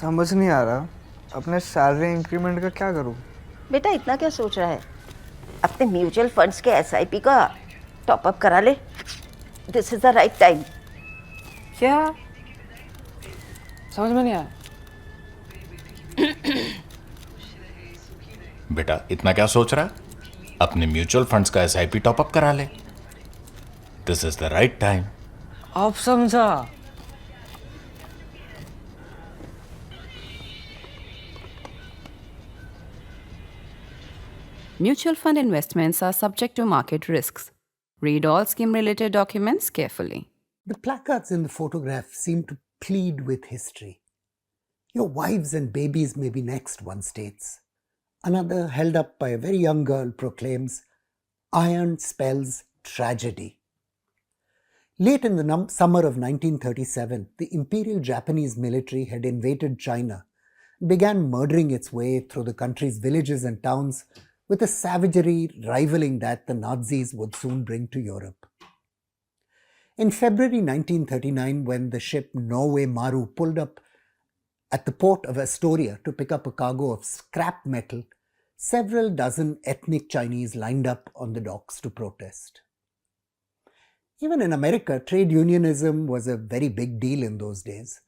समझ नहीं आ रहा अपने सैलरी इंक्रीमेंट का क्या करूं। बेटा इतना क्या सोच रहा है? अपने म्यूचुअल फंड्स के एसआईपी का टॉप अप करा ले। This is the right time. क्या? समझ में नहीं आया। बेटा इतना क्या सोच रहा है? अपने म्यूचुअल फंड्स का एसआईपी टॉपअप करा ले। This is the right time. अब समझा। Mutual fund investments are subject to market risks. Read all scheme related documents carefully. The placards in the photograph seem to plead with history. Your wives and babies may be next, one states. Another, held up by a very young girl, proclaims, "Iron spells tragedy." Late in the summer of 1937, the Imperial Japanese military had invaded China, began murdering its way through the country's villages and towns with a savagery rivaling that the Nazis would soon bring to Europe. In February 1939, when the ship Norway Maru pulled up at the port of Astoria to pick up a cargo of scrap metal, several dozen ethnic Chinese lined up on the docks to protest. Even in America, trade unionism was a very big deal in those days,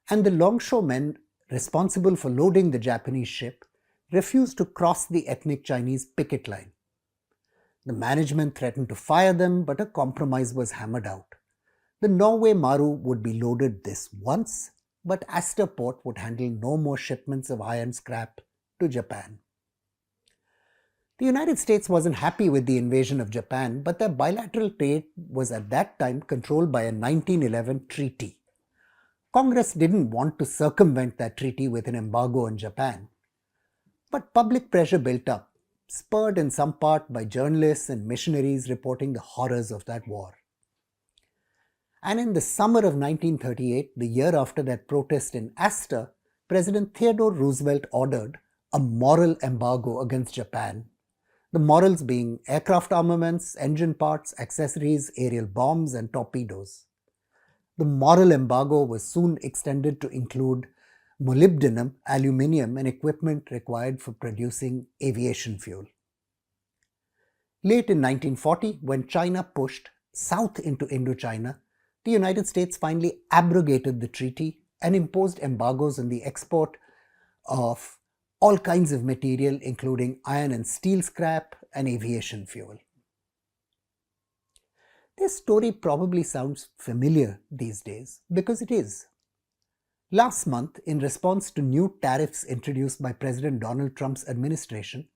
and the longshoremen responsible for loading the Japanese ship refused to cross the ethnic Chinese picket line. The management threatened to fire them, but a compromise was hammered out. The Norway Maru would be loaded this once, but Astor Port would handle no more shipments of iron scrap to Japan. The United States wasn't happy with the invasion of Japan, but their bilateral trade was at that time controlled by a 1911 treaty. Congress didn't want to circumvent that treaty with an embargo on Japan. But public pressure built up, spurred in some part by journalists and missionaries reporting the horrors of that war. And in the summer of 1938, the year after that protest in Astor, President Theodore Roosevelt ordered a moral embargo against Japan. The morals being aircraft armaments, engine parts, accessories, aerial bombs, and torpedoes. The moral embargo was soon extended to include molybdenum, aluminium, and equipment required for producing aviation fuel. Late in 1940, when China pushed south into Indochina, the United States finally abrogated the treaty and imposed embargoes on the export of all kinds of material, including iron and steel scrap and aviation fuel. This story probably sounds familiar these days, because it is. Last month, in response to new tariffs introduced by President Donald Trump's administration,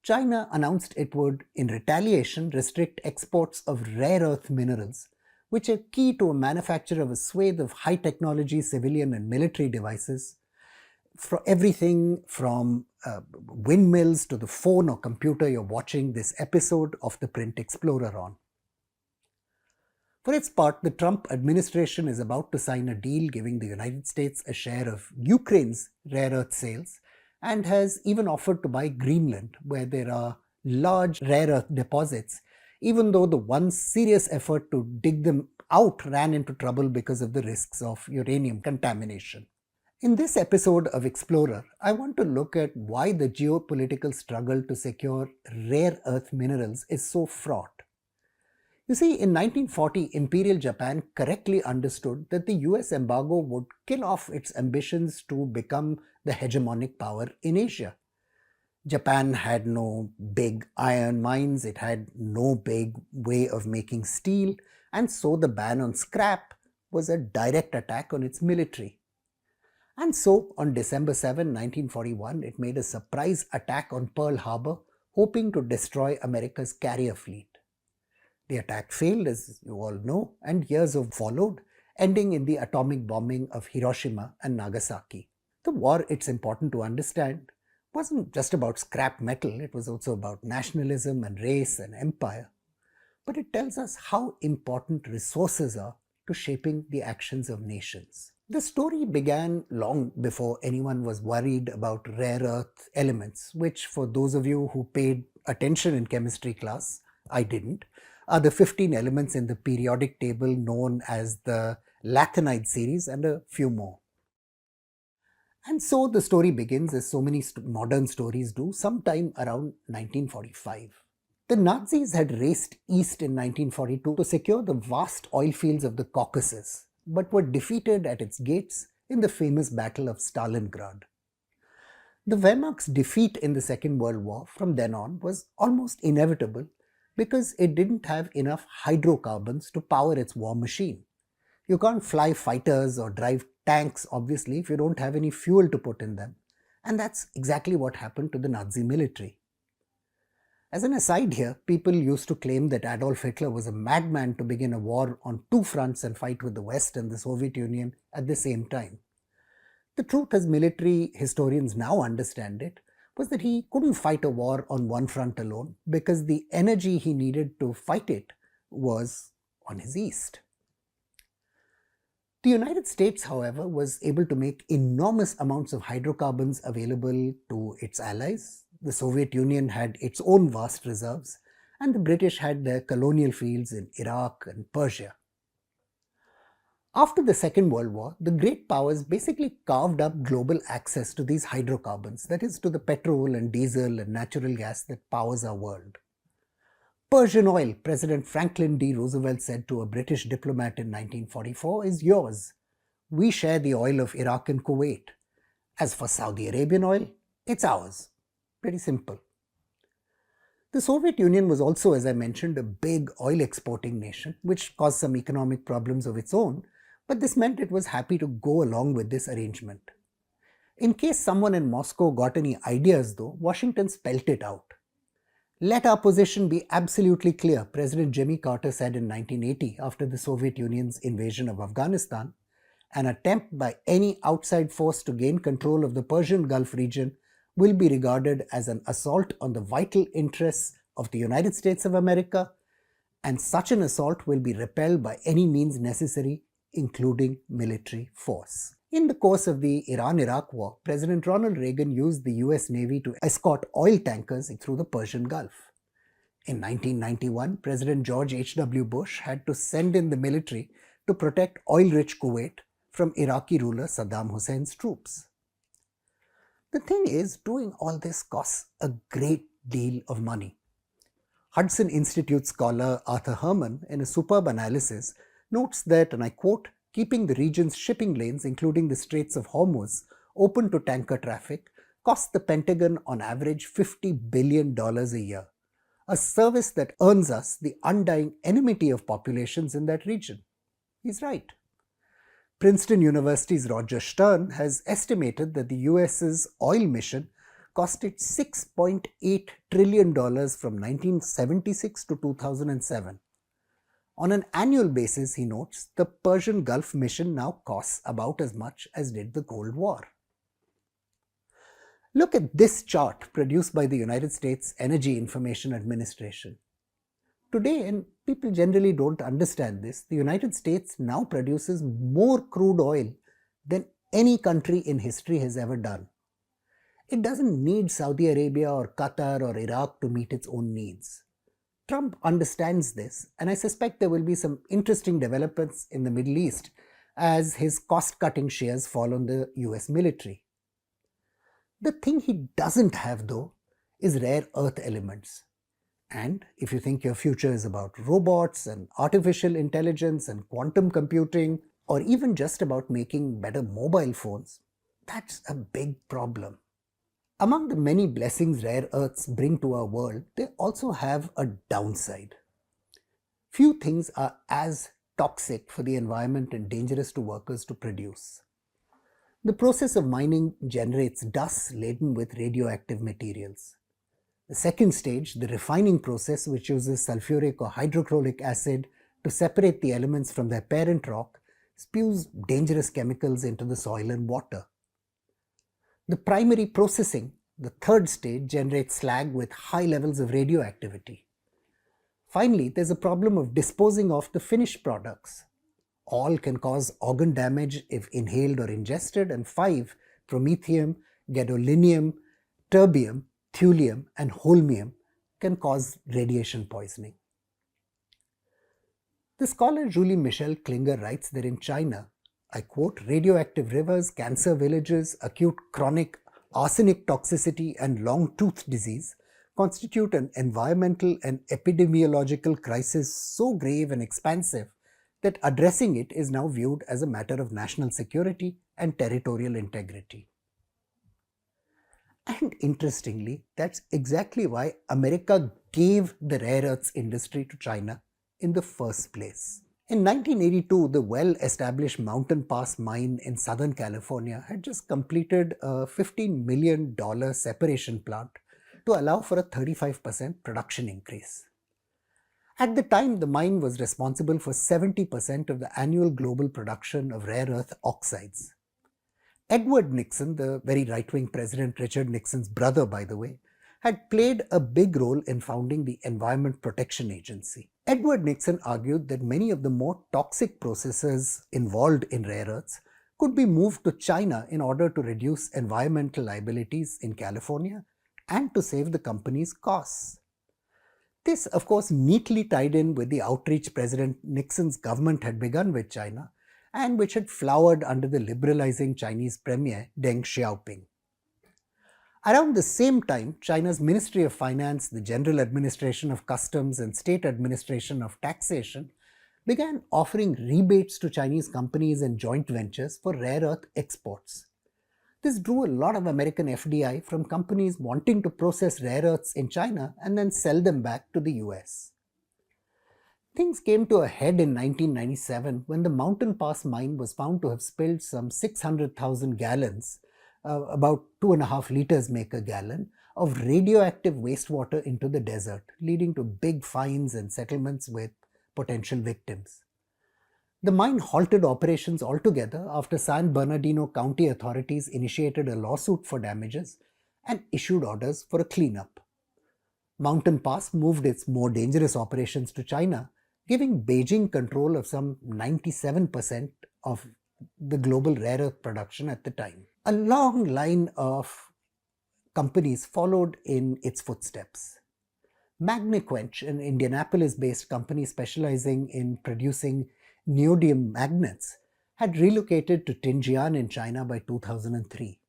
China announced it would, in retaliation, restrict exports of rare earth minerals, which are key to a manufacture of a swathe of high-technology civilian and military devices, for everything from windmills to the phone or computer you're watching this episode of ThePrint Explorer on. For its part, the Trump administration is about to sign a deal giving the United States a share of Ukraine's rare earth sales, and has even offered to buy Greenland, where there are large rare earth deposits, even though the one serious effort to dig them out ran into trouble because of the risks of uranium contamination. In this episode of Explorer, I want to look at why the geopolitical struggle to secure rare earth minerals is so fraught. You see, in 1940, Imperial Japan correctly understood that the US embargo would kill off its ambitions to become the hegemonic power in Asia. Japan had no big iron mines, it had no big way of making steel, and so the ban on scrap was a direct attack on its military. And so, on December 7, 1941, it made a surprise attack on Pearl Harbor, hoping to destroy America's carrier fleet. The attack failed, as you all know, and years have followed, ending in the atomic bombing of Hiroshima and Nagasaki. The war, it's important to understand, wasn't just about scrap metal, it was also about nationalism and race and empire. But it tells us how important resources are to shaping the actions of nations. The story began long before anyone was worried about rare earth elements, which, for those of you who paid attention in chemistry class, I didn't, are the 15 elements in the periodic table known as the Lanthanide series, and a few more. And so the story begins, as so many modern stories do, sometime around 1945. The Nazis had raced east in 1942 to secure the vast oil fields of the Caucasus, but were defeated at its gates in the famous Battle of Stalingrad. The Wehrmacht's defeat in the Second World War from then on was almost inevitable because it didn't have enough hydrocarbons to power its war machine. You can't fly fighters or drive tanks, obviously, if you don't have any fuel to put in them. And that's exactly what happened to the Nazi military. As an aside here, people used to claim that Adolf Hitler was a madman to begin a war on two fronts and fight with the West and the Soviet Union at the same time. The truth, as military historians now understand it, was that he couldn't fight a war on one front alone because the energy he needed to fight it was on his east. The United States, however, was able to make enormous amounts of hydrocarbons available to its allies. The Soviet Union had its own vast reserves, and the British had their colonial fields in Iraq and Persia. After the Second World War, the great powers basically carved up global access to these hydrocarbons, that is, to the petrol and diesel and natural gas that powers our world. Persian oil, President Franklin D. Roosevelt said to a British diplomat in 1944, is yours. We share the oil of Iraq and Kuwait. As for Saudi Arabian oil, it's ours. Pretty simple. The Soviet Union was also, as I mentioned, a big oil exporting nation, which caused some economic problems of its own, but this meant it was happy to go along with this arrangement. In case someone in Moscow got any ideas though, Washington spelt it out. Let our position be absolutely clear, President Jimmy Carter said in 1980 after the Soviet Union's invasion of Afghanistan. An attempt by any outside force to gain control of the Persian Gulf region will be regarded as an assault on the vital interests of the United States of America, and such an assault will be repelled by any means necessary, including military force. In the course of the Iran-Iraq war, President Ronald Reagan used the US Navy to escort oil tankers through the Persian Gulf. In 1991, President George H.W. Bush had to send in the military to protect oil-rich Kuwait from Iraqi ruler Saddam Hussein's troops. The thing is, doing all this costs a great deal of money. Hudson Institute scholar Arthur Herman, in a superb analysis, notes that, and I quote, keeping the region's shipping lanes, including the Straits of Hormuz, open to tanker traffic costs the Pentagon on average $50 billion a year, a service that earns us the undying enmity of populations in that region. He's right. Princeton University's Roger Stern has estimated that the US's oil mission cost it $6.8 trillion from 1976 to 2007. On an annual basis, he notes, the Persian Gulf mission now costs about as much as did the Cold War. Look at this chart produced by the United States Energy Information Administration. Today, and people generally don't understand this, the United States now produces more crude oil than any country in history has ever done. It doesn't need Saudi Arabia or Qatar or Iraq to meet its own needs. Trump understands this, and I suspect there will be some interesting developments in the Middle East as his cost-cutting shares fall on the US military. The thing he doesn't have, though, is rare earth elements. And if you think your future is about robots and artificial intelligence and quantum computing, or even just about making better mobile phones, that's a big problem. Among the many blessings rare earths bring to our world, they also have a downside. Few things are as toxic for the environment and dangerous to workers to produce. The process of mining generates dust laden with radioactive materials. The second stage, the refining process, which uses sulfuric or hydrochloric acid to separate the elements from their parent rock, spews dangerous chemicals into the soil and water. The primary processing, the third stage, generates slag with high levels of radioactivity. Finally, there's a problem of disposing of the finished products. All can cause organ damage if inhaled or ingested, and 5, promethium, gadolinium, terbium, thulium, and holmium, can cause radiation poisoning. The scholar Julie Michelle Klinger writes that in China, I quote, radioactive rivers, cancer villages, acute chronic arsenic toxicity, and long tooth disease constitute an environmental and epidemiological crisis so grave and expansive that addressing it is now viewed as a matter of national security and territorial integrity. And interestingly, that's exactly why America gave the rare earths industry to China in the first place. In 1982, the well-established Mountain Pass mine in Southern California had just completed a $15 million separation plant to allow for a 35% production increase. At the time, the mine was responsible for 70% of the annual global production of rare earth oxides. Edward Nixon, the very right-wing President Richard Nixon's brother, by the way, had played a big role in founding the Environment Protection Agency. Edward Nixon argued that many of the more toxic processes involved in rare earths could be moved to China in order to reduce environmental liabilities in California and to save the company's costs. This, of course, neatly tied in with the outreach President Nixon's government had begun with China and which had flowered under the liberalizing Chinese Premier Deng Xiaoping. Around the same time, China's Ministry of Finance, the General Administration of Customs, and State Administration of Taxation began offering rebates to Chinese companies and joint ventures for rare earth exports. This drew a lot of American FDI from companies wanting to process rare earths in China and then sell them back to the US. Things came to a head in 1997 when the Mountain Pass mine was found to have spilled some 600,000 gallons, about 2.5 liters make a gallon, of radioactive wastewater into the desert, leading to big fines and settlements with potential victims. The mine halted operations altogether after San Bernardino County authorities initiated a lawsuit for damages and issued orders for a cleanup. Mountain Pass moved its more dangerous operations to China, giving Beijing control of some 97% of the global rare earth production at the time. A long line of companies followed in its footsteps. Magnequench, an Indianapolis-based company specializing in producing neodymium magnets, had relocated to Tianjin in China by 2003.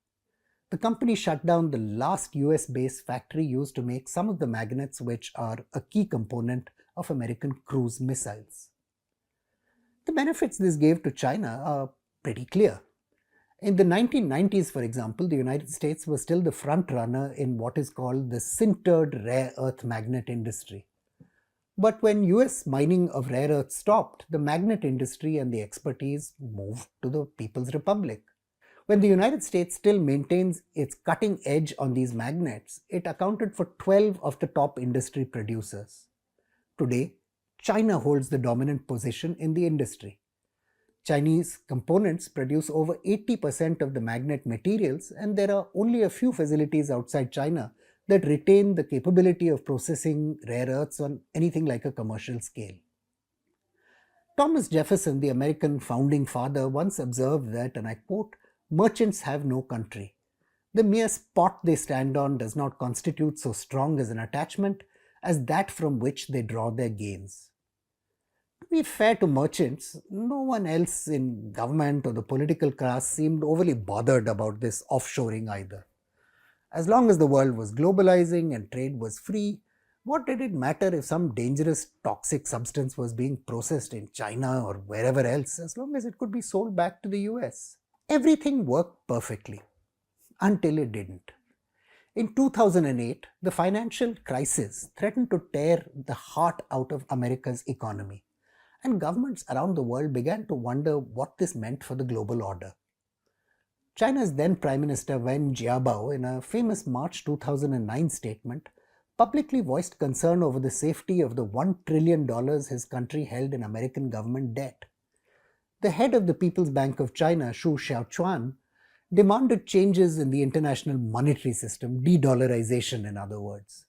The company shut down the last US-based factory used to make some of the magnets which are a key component of American cruise missiles. The benefits this gave to China are pretty clear. In the 1990s, for example, the United States was still the front runner in what is called the sintered rare earth magnet industry. But when US mining of rare earth stopped, the magnet industry and the expertise moved to the People's Republic. When the United States still maintains its cutting edge on these magnets, it accounted for 12 of the top industry producers. Today, China holds the dominant position in the industry. Chinese components produce over 80% of the magnet materials, and there are only a few facilities outside China that retain the capability of processing rare earths on anything like a commercial scale. Thomas Jefferson, the American founding father, once observed that, and I quote, "Merchants have no country. The mere spot they stand on does not constitute so strong as an attachment as that from which they draw their gains." To be fair to merchants, no one else in government or the political class seemed overly bothered about this offshoring either. As long as the world was globalizing and trade was free, what did it matter if some dangerous toxic substance was being processed in China or wherever else, as long as it could be sold back to the US? Everything worked perfectly, until it didn't. In 2008, the financial crisis threatened to tear the heart out of America's economy, and governments around the world began to wonder what this meant for the global order. China's then Prime Minister Wen Jiabao, in a famous March 2009 statement, publicly voiced concern over the safety of the $1 trillion his country held in American government debt. The head of the People's Bank of China, Xu Xiaochuan, demanded changes in the international monetary system, de-dollarization in other words.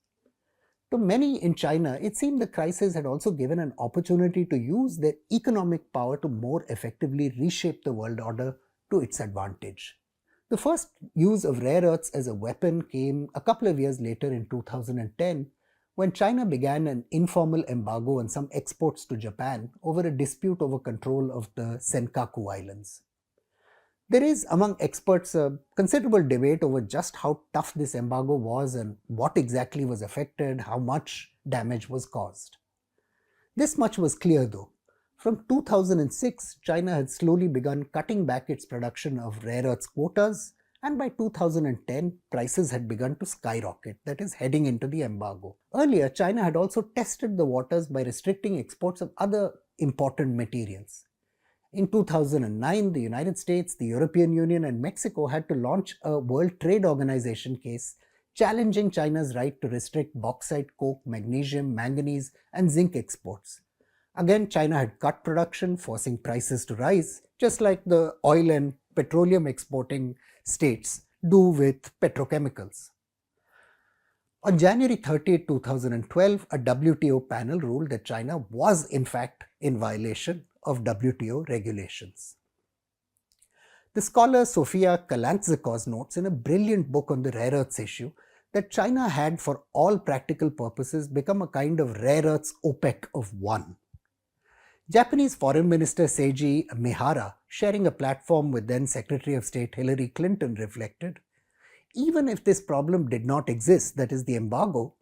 To many in China, it seemed the crisis had also given an opportunity to use their economic power to more effectively reshape the world order to its advantage. The first use of rare earths as a weapon came a couple of years later in 2010, when China began an informal embargo on some exports to Japan over a dispute over control of the Senkaku Islands. There is among experts a considerable debate over just how tough this embargo was and what exactly was affected, how much damage was caused. This much was clear though. From 2006, China had slowly begun cutting back its production of rare earths quotas, and by 2010, prices had begun to skyrocket, that is, heading into the embargo. Earlier, China had also tested the waters by restricting exports of other important materials. In 2009, the United States, the European Union, and Mexico had to launch a World Trade Organization case challenging China's right to restrict bauxite, coke, magnesium, manganese, and zinc exports. Again, China had cut production, forcing prices to rise, just like the oil and petroleum exporting states do with petrochemicals. On January 30, 2012, a WTO panel ruled that China was in fact in violation of WTO regulations. The scholar Sofia Kalantzakos notes in a brilliant book on the rare earths issue that China had, for all practical purposes, become a kind of rare earths OPEC of one. Japanese Foreign Minister Seiji Mihara, sharing a platform with then Secretary of State Hillary Clinton, reflected, even if this problem did not exist, that is the embargo,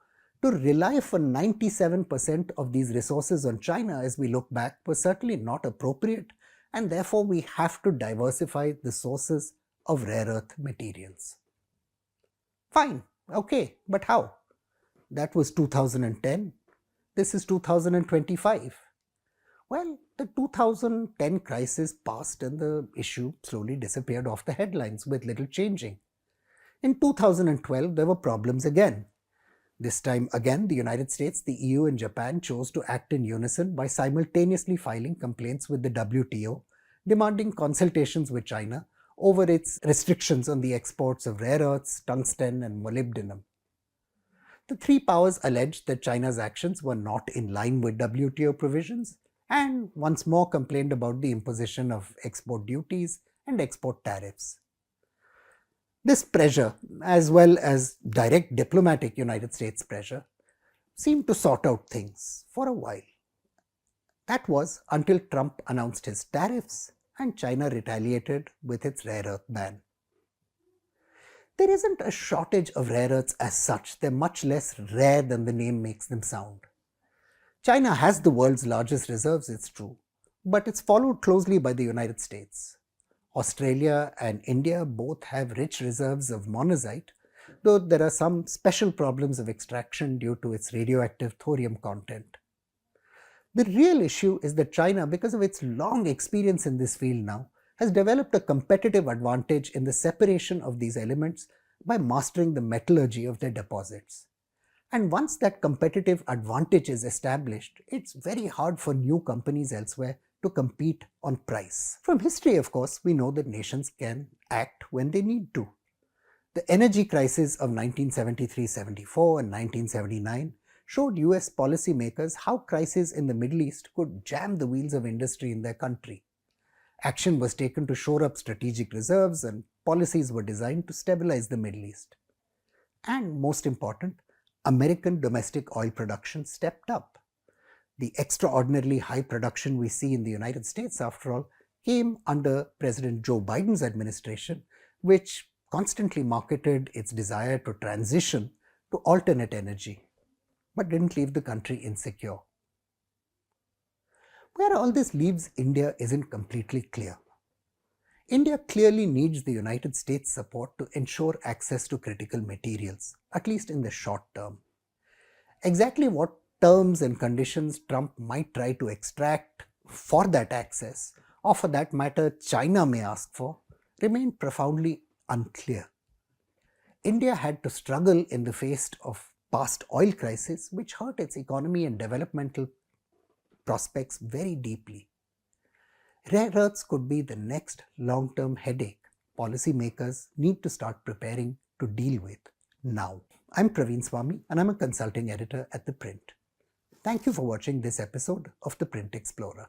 to rely for 97% of these resources on China as we look back was certainly not appropriate, and therefore we have to diversify the sources of rare earth materials. Fine, okay, but how? That was 2010. This is 2025. Well, the 2010 crisis passed and the issue slowly disappeared off the headlines with little changing. In 2012, there were problems again. This time again, the United States, the EU, and Japan chose to act in unison by simultaneously filing complaints with the WTO, demanding consultations with China over its restrictions on the exports of rare earths, tungsten, and molybdenum. The three powers alleged that China's actions were not in line with WTO provisions and once more complained about the imposition of export duties and export tariffs. This pressure, as well as direct diplomatic United States pressure, seemed to sort out things for a while. That was until Trump announced his tariffs and China retaliated with its rare earth ban. There isn't a shortage of rare earths as such. They're much less rare than the name makes them sound. China has the world's largest reserves, it's true, but it's followed closely by the United States. Australia and India both have rich reserves of monazite, though there are some special problems of extraction due to its radioactive thorium content. The real issue is that China, because of its long experience in this field now, has developed a competitive advantage in the separation of these elements by mastering the metallurgy of their deposits. And once that competitive advantage is established, it's very hard for new companies elsewhere to compete on price. From history, of course, we know that nations can act when they need to. The energy crisis of 1973-74 and 1979 showed US policymakers how crises in the Middle East could jam the wheels of industry in their country. Action was taken to shore up strategic reserves and policies were designed to stabilize the Middle East. And most important, American domestic oil production stepped up. The extraordinarily high production we see in the United States, after all, came under President Joe Biden's administration, which constantly marketed its desire to transition to alternate energy, but didn't leave the country insecure. Where all this leaves India isn't completely clear. India clearly needs the United States' support to ensure access to critical materials, at least in the short term. Exactly what terms and conditions Trump might try to extract for that access, or for that matter China may ask for, remain profoundly unclear. India had to struggle in the face of past oil crisis, which hurt its economy and developmental prospects very deeply. Rare earths could be the next long-term headache policymakers need to start preparing to deal with now. I'm Praveen Swami and I'm a consulting editor at ThePrint. Thank you for watching this episode of The Print Explorer.